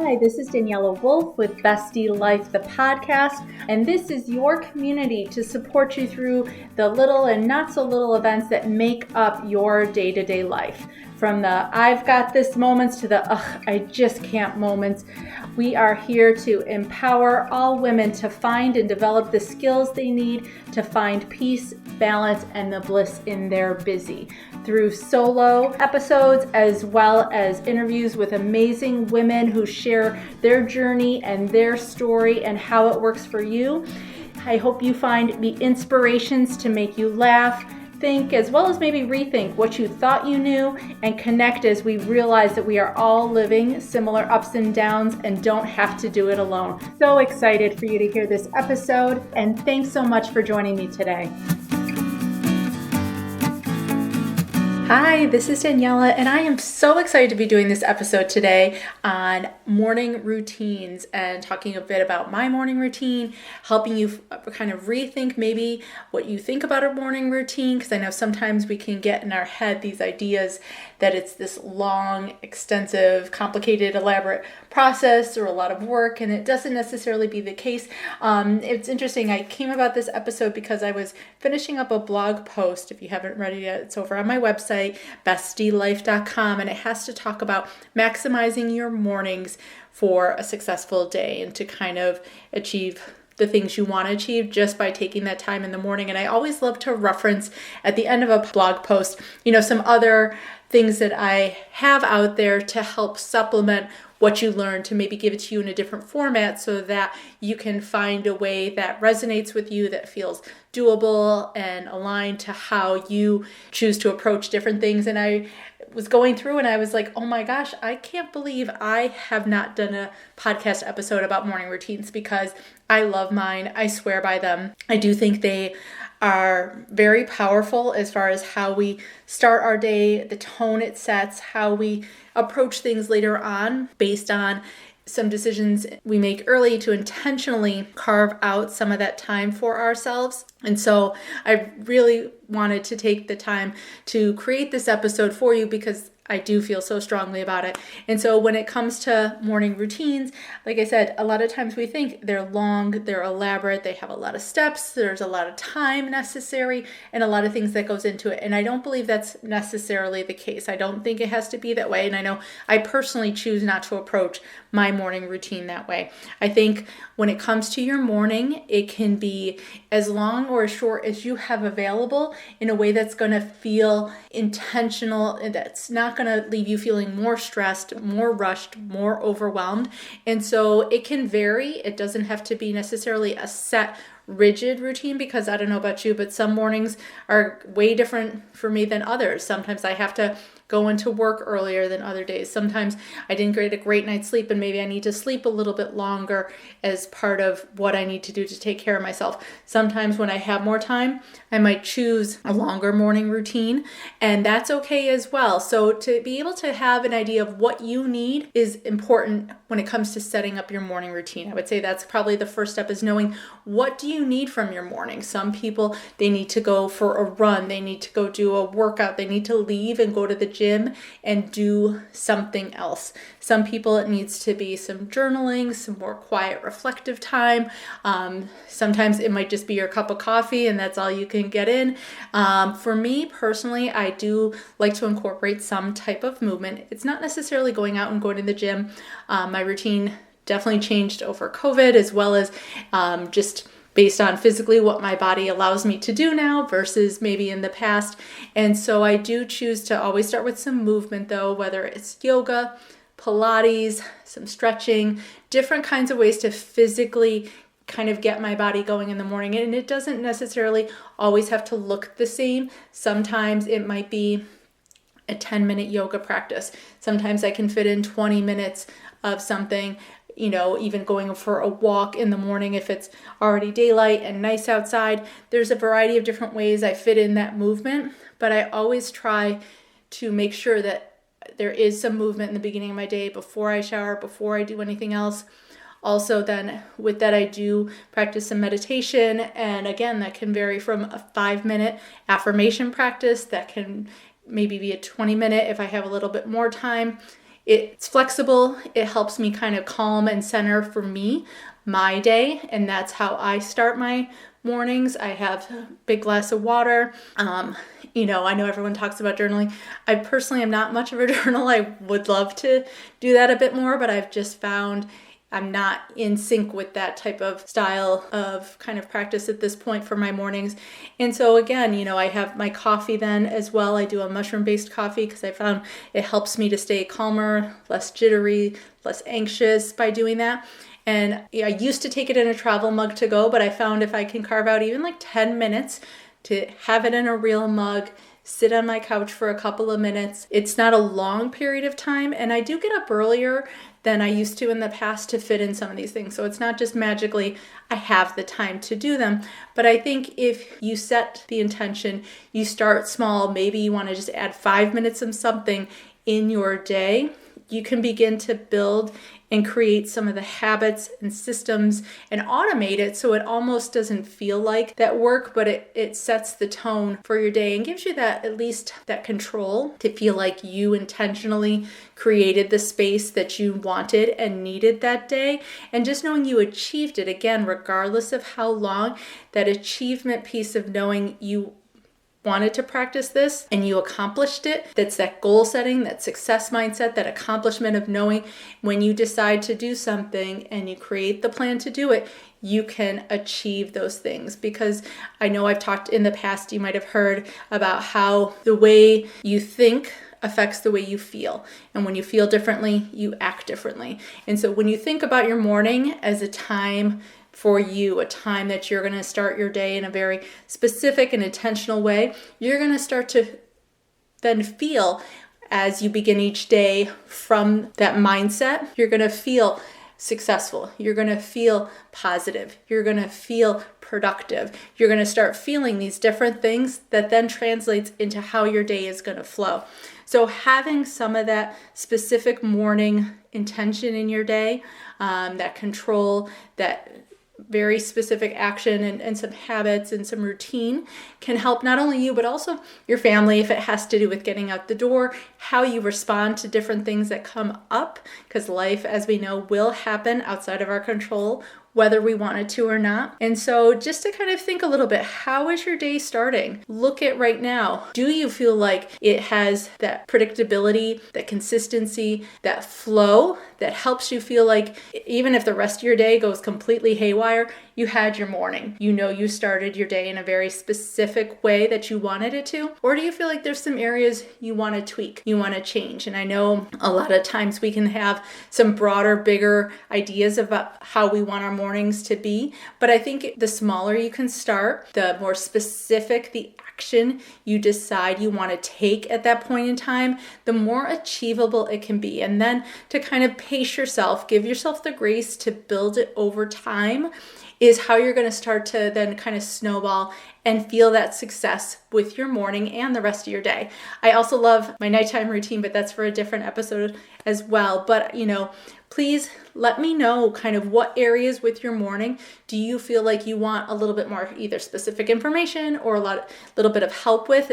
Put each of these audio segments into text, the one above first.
Hi, this is Daniela Wolf with Bestie Life, the podcast, and this is your community to support you through the little and not so little events that make up your day-to-day life. From the I've got this moments to the I just can't moments. We are here to empower all women to find and develop the skills they need to find peace, balance, and the bliss in their busy. Through solo episodes as well as interviews with amazing women who share their journey and their story and how it works for you. I hope you find the inspirations to make you laugh, think, as well as maybe rethink what you thought you knew, and connect as we realize that we are all living similar ups and downs and don't have to do it alone. So excited for you to hear this episode, and thanks so much for joining me today. Hi, this is Daniela, and I am so excited to be doing this episode today on morning routines and talking a bit about my morning routine, helping you kind of rethink maybe what you think about a morning routine, because I know sometimes we can get in our head these ideas that it's this long, extensive, complicated, elaborate process or a lot of work, and it doesn't necessarily be the case. It's interesting. I came about this episode because I was finishing up a blog post. If you haven't read it yet, it's over on my website, bestielife.com, and it has to talk about maximizing your mornings for a successful day and to kind of achieve the things you want to achieve just by taking that time in the morning. And I always love to reference at the end of a blog post, some other things that I have out there to help supplement what you learn, to maybe give it to you in a different format so that you can find a way that resonates with you, that feels doable and aligned to how you choose to approach different things. And I was going through and I was like, oh my gosh, I can't believe I have not done a podcast episode about morning routines, because I love mine. I swear by them. I do think they are very powerful as far as how we start our day, the tone it sets, how we approach things later on based on some decisions we make early to intentionally carve out some of that time for ourselves. And so I really wanted to take the time to create this episode for you because I do feel so strongly about it. And so when it comes to morning routines, like I said, a lot of times we think they're long, they're elaborate, they have a lot of steps, there's a lot of time necessary, and a lot of things that goes into it. And I don't believe that's necessarily the case. I don't think it has to be that way. And I know I personally choose not to approach my morning routine that way. I think when it comes to your morning, it can be as long or as short as you have available in a way that's going to feel intentional, and that's not going to leave you feeling more stressed, more rushed, more overwhelmed. And so it can vary. It doesn't have to be necessarily a set rigid routine, because I don't know about you, but some mornings are way different for me than others. Sometimes I have to go into work earlier than other days. Sometimes I didn't get a great night's sleep and maybe I need to sleep a little bit longer as part of what I need to do to take care of myself. Sometimes when I have more time, I might choose a longer morning routine, and that's okay as well. So to be able to have an idea of what you need is important when it comes to setting up your morning routine. I would say that's probably the first step, is knowing what do you need from your morning. Some people, they need to go for a run, they need to go do a workout, they need to leave and go to the gym and do something else. Some people, it needs to be some journaling, some more quiet, reflective time. Sometimes it might just be your cup of coffee and that's all you can get in. For me personally, I do like to incorporate some type of movement. It's not necessarily going out and going to the gym. My routine definitely changed over COVID, as well as just based on physically what my body allows me to do now versus maybe in the past. And so I do choose to always start with some movement though, whether it's yoga, Pilates, some stretching, different kinds of ways to physically kind of get my body going in the morning. And it doesn't necessarily always have to look the same. Sometimes it might be a 10-minute yoga practice. Sometimes I can fit in 20 minutes of something, even going for a walk in the morning if it's already daylight and nice outside. There's a variety of different ways I fit in that movement, but I always try to make sure that there is some movement in the beginning of my day before I shower, before I do anything else. Also then with that, I do practice some meditation. And again, that can vary from a 5-minute affirmation practice that can maybe be a 20-minute if I have a little bit more time. It's flexible. It helps me kind of calm and center for me, my day. And that's how I start my mornings. I have a big glass of water. I know everyone talks about journaling. I personally am not much of a journal. I would love to do that a bit more, but I've just found I'm not in sync with that type of style of kind of practice at this point for my mornings. And so again, I have my coffee then as well. I do a mushroom-based coffee because I found it helps me to stay calmer, less jittery, less anxious by doing that. And I used to take it in a travel mug to go, but I found if I can carve out even like 10 minutes to have it in a real mug, sit on my couch for a couple of minutes. It's not a long period of time, and I do get up earlier than I used to in the past to fit in some of these things. So it's not just magically I have the time to do them. But I think if you set the intention, you start small, maybe you want to just add 5 minutes of something in your day, you can begin to build and create some of the habits and systems and automate it so it almost doesn't feel like that work, but it sets the tone for your day and gives you that, at least that control to feel like you intentionally created the space that you wanted and needed that day. And just knowing you achieved it, again, regardless of how long, that achievement piece of knowing you wanted to practice this and you accomplished it. That's that goal setting, that success mindset, that accomplishment of knowing when you decide to do something and you create the plan to do it, you can achieve those things. Because I know I've talked in the past, you might have heard about how the way you think affects the way you feel. And when you feel differently, you act differently. And so when you think about your morning as a time for you, a time that you're going to start your day in a very specific and intentional way, you're going to start to then feel, as you begin each day from that mindset, you're going to feel successful. You're going to feel positive. You're going to feel productive. You're going to start feeling these different things that then translates into how your day is going to flow. So having some of that specific morning intention in your day, that control, that very specific action and some habits and some routine can help not only you, but also your family if it has to do with getting out the door, how you respond to different things that come up, because life, as we know, will happen outside of our control, whether we want it to or not. And so just to kind of think a little bit, how is your day starting? Look at right now. Do you feel like it has that predictability, that consistency, that flow that helps you feel like even if the rest of your day goes completely haywire, you had your morning. You know you started your day in a very specific way that you wanted it to? Or do you feel like there's some areas you want to tweak, you want to change? And I know a lot of times we can have some broader, bigger ideas about how we want our mornings to be, but I think the smaller you can start, the more specific the action you decide you want to take at that point in time, the more achievable it can be. And then to kind of pace yourself, give yourself the grace to build it over time, is how you're going to start to then kind of snowball and feel that success with your morning and the rest of your day. I also love my nighttime routine, but that's for a different episode as well. But, please let me know kind of what areas with your morning do you feel like you want a little bit more either specific information or a little bit of help with.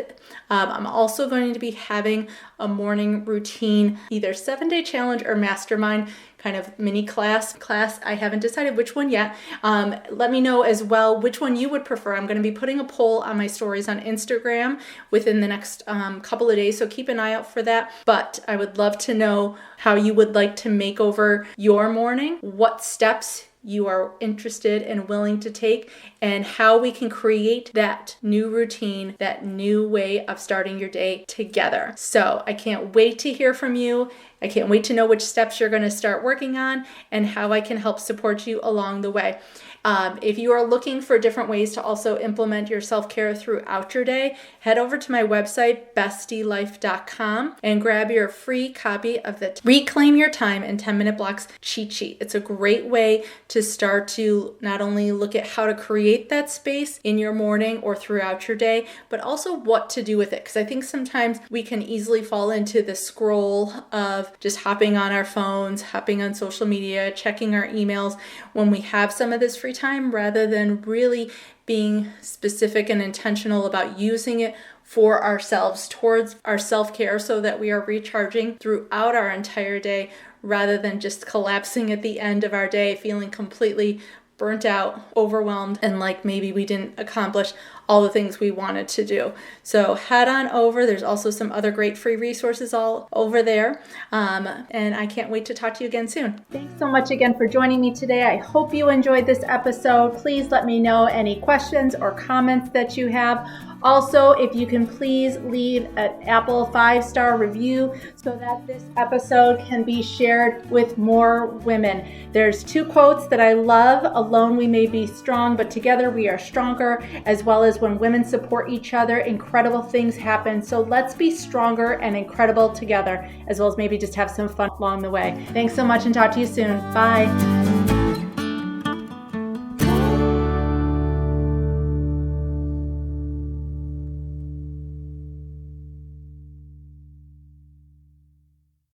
I'm also going to be having a morning routine, either 7-day challenge or mastermind kind of mini class. I haven't decided which one yet. Let me know as well which one you would prefer. I'm going to be putting a poll on my stories on Instagram within the next couple of days, so keep an eye out for that. But I would love to know how you would like to make over your morning, what steps you are interested and willing to take, and how we can create that new routine, that new way of starting your day together. So I can't wait to hear from you. I can't wait to know which steps you're going to start working on and how I can help support you along the way. If you are looking for different ways to also implement your self-care throughout your day, head over to my website, bestielife.com, and grab your free copy of the Reclaim Your Time in 10-Minute Blocks cheat sheet. It's a great way to start to not only look at how to create that space in your morning or throughout your day, but also what to do with it. Because I think sometimes we can easily fall into the scroll of just hopping on our phones, hopping on social media, checking our emails when we have some of this free time, rather than really being specific and intentional about using it for ourselves, towards our self-care, so that we are recharging throughout our entire day rather than just collapsing at the end of our day, feeling completely burnt out, overwhelmed, and like maybe we didn't accomplish all the things we wanted to do. So head on over. There's also some other great free resources all over there. And I can't wait to talk to you again soon. Thanks so much again for joining me today. I hope you enjoyed this episode. Please let me know any questions or comments that you have. Also, if you can please leave an Apple 5-star review so that this episode can be shared with more women. There's 2 quotes that I love. Alone we may be strong, but together we are stronger, as well as when women support each other, incredible things happen. So let's be stronger and incredible together, as well as maybe just have some fun along the way. Thanks so much and talk to you soon. Bye.